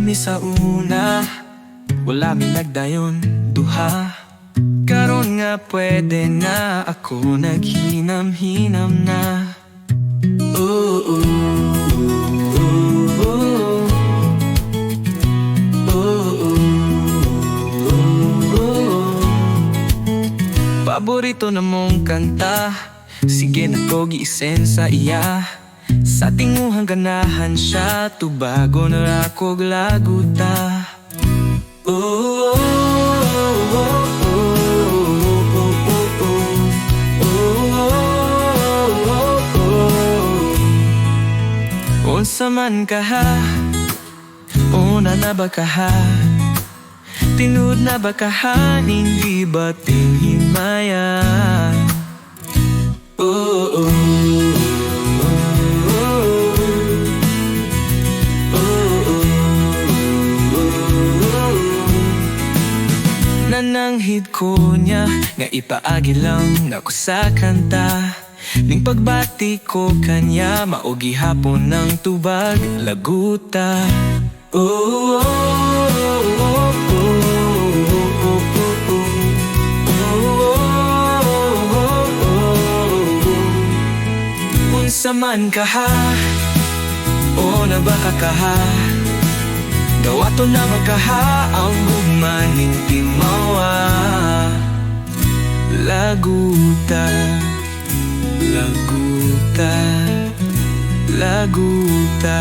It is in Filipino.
mi sa una, wala mi nagdayon duha. Karon nga pwede na ako naghinam-hinam na. Ooh, ooh, ooh, ooh. Paborito na mong kanta, sige na ko giisen sa iya. Sa tinguhang ganahan siya, tubago na ako glaguta. Oh, oh, oh, unsa man ka ha, una na ba ka ha, tinud na ba ka ha, hindi ba tinghimaya? Oh, oh, nananghid ko niya, nga ipaagi lang na ko sa kanta. Ning pagbati ko kanya, maugi hapon ng tubag, laguta. Oh, oh, oh, unsa man ka ha, o na ba ka ha, dawato na ba ka ha, ang gugmaning timawa. Laguta, laguta, laguta.